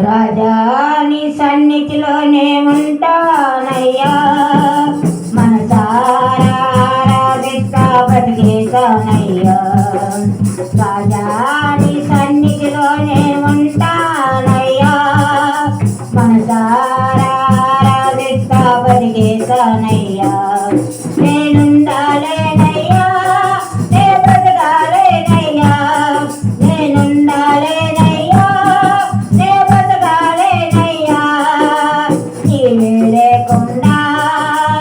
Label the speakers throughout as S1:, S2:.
S1: రాజాని సన్నిధిలోనే ఉంటానయ్యా, మనసారా ఆరాధిస్తా బతికేశానయ్యా. రాజాని సన్నిధిలోనే ఉంటానయ్యా, మనసారా ఆరాధిస్తా బతికేశానయ్యా. నేనుండాలేనయ్యా, నే బ్రతకాలేనయ్యా, నేనుండాలేనయ్యా, నే బ్రతకాలేనయ్యా. నీవే లేకుండా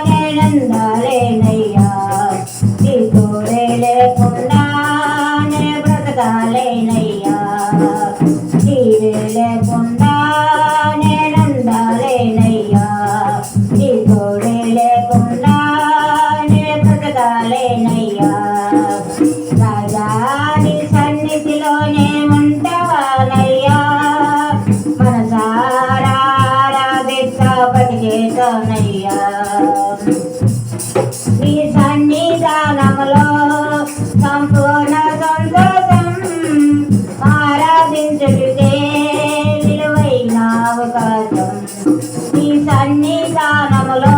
S1: నేనుండాలేనయ్యా, నీ తోడే లేకుండా నే బ్రతకాలేనయ్యా. నీవే లేకుండా నేనుండాలేనయ్యా, నీ తోడే లేకుండా నే బ్రతకాలేనయ్యా. రాజాని సన్నిధిలోనే ఉంటానయ్యా, మనసారా ఆరాధిస్తా బతికేశానయ్యా. నీ సన్నిధానములో సంపూర్ణ సంతోషం, ఆరాధించుటకే విలువైన అవకాశం. నీ సన్నిధానములో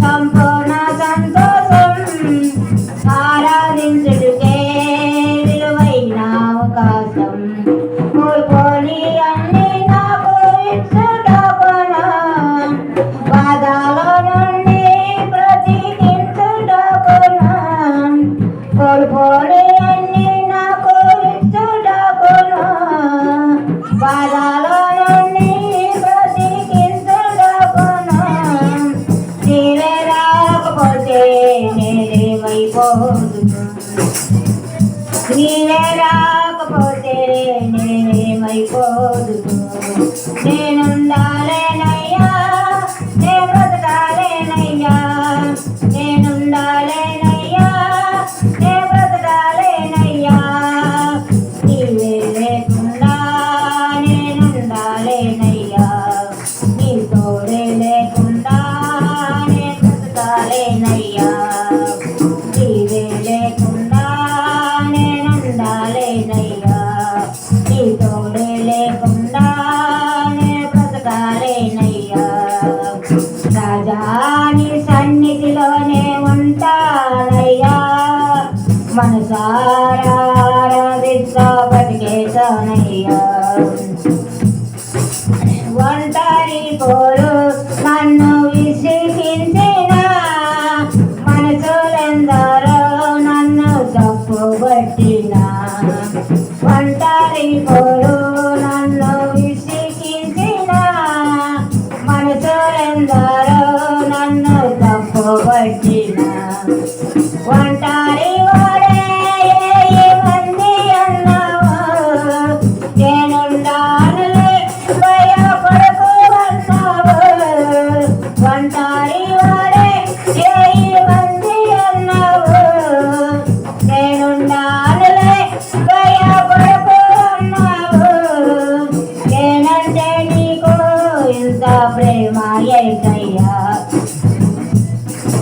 S1: సంపూర్ణ సంతోషం, ఆరాధించుటకే విలువైన అవకాశం. కోల్పోని అన్ని నాకు ఇచ్చుటకును, బాధల నుండి బ్రతికించుటకును. కోల్పోని అన్ని నాకు ఇచ్చుటకును, బాధల నుండి బ్రతికించుటకును. నీవే రాకపోతే నేనేమైపోదును, నీవే రాకపోతే నేనేమైపోదును. నేనుండాలేనయ్యా, నే బ్రతకాలేనయ్యా, నేనుండాలేనయ్యా, నే బ్రతకాలేనయ్యా. నీవే లేకుండా నేనుండాలేనయ్యా, నీ తోడే లేకుండా నే బ్రతకాలేనయ్యా. నీవే లేకుండా నేనుండాలేనయ్యా, నీ తోడే లేకుండా నే బ్రతకాలేనయ్యా. రాజాని సన్నిధిలోనే ఉంటానయ్యా, మనసారా ఆరాధిస్తా బతికేశానయ్యా. ఒంటరి పోరు నన్ను విసిగించిన మనసులెందరో నన్ను తప్పుబట్టిన. ఒంటరి పోరు నన్ను విసిగించిన మనసులెందరో నన్ను తప్పుబట్టిన. ఒంటరి వాడే మంది అన్నావు, నేనుండానులే భయపడకు అన్నావు. ఒంటరి వాడే మంది అన్నావు, నేనుండానులే భయపడకు అన్నావు. నేనంటే నీకు ఇంత ప్రేమ ఏంటయ్యా,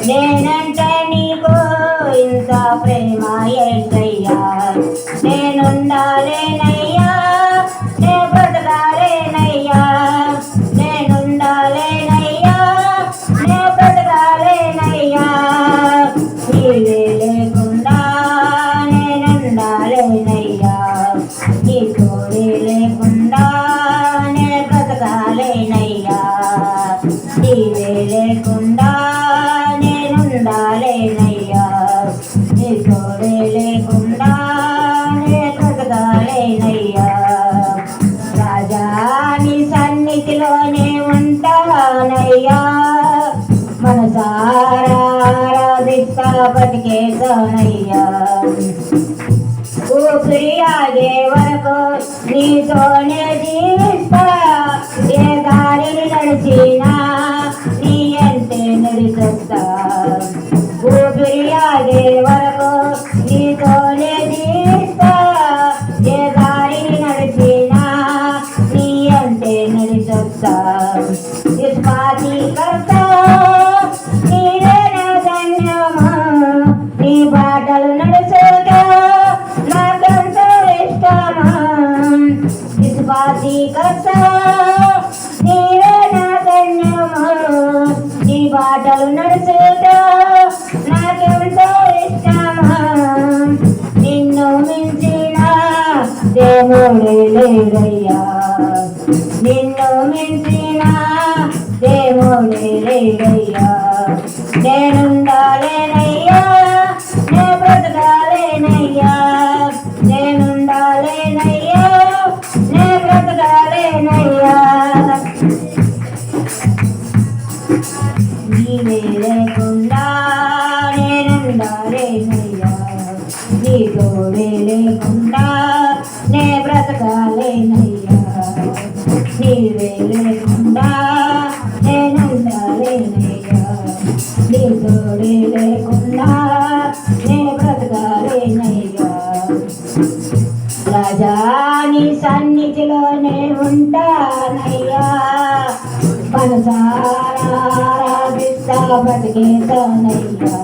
S1: నేనంటే నీకు ఇంత ప్రేమ ఏంటయ్యా. నేనుండాలేనయ్యా, నే బ్రతకాలేనయ్యా, నేనుండాలేనయ్యా, నే బ్రతకాలేనయ్యా. నీవే లేకుండా నేనుండాలేనయ్యా, నీ తోడే లేకుండా నే బ్రతకాలేనయ్యా. నీవే లేకుండా నేనుండాలేనయ్యా, నీ తోడే లేకుండా నే బ్రతకాలేనయ్యా. రాజాని సన్నిధిలోనే ఉంటానయ్యా, మనసారా ఆరాధిస్తా బతికేశానయ్యా. ఊపిరి ఆగే వరకు నీతోనే జీవిస్తా, ఏ దారిని నడిచినా నీ అంటే నడిచొస్తా. ఊపిరి ఆగే వరకు నీతోనే జీవిస్తా, ఏ దారిని నడిచినా నీ అంటే నడిచొస్తా. విశ్వాసీకర్త నీవే నా మార్గాలు నడుచుట నాకెంతో ఇష్టమా నిన్ను మించిన దేవుడే లేడయ్యా నిన్ను మించిన దేవుడే లేడయ్యా నేనుండాలేనయ్యా నే బ్రతకాలేనయ్యా నేనుండాలేనయ్యా నే బ్రతకాలేనయ్యా నీవే లేకుండా నేనుండాలేనయ్యా నీ తోడే లేకుండా నే బ్రతకాలేనయ్యా నీవే లేకుండా నేనుండాలేనయ్యా నీ తోడే లేకుండా నే బ్రతకాలేనయ్యా రాజా నీ సన్నిధిలోనే ఉంటానయ్యా మనసారా ఆరాధిస్తా బతికేతానయ్యా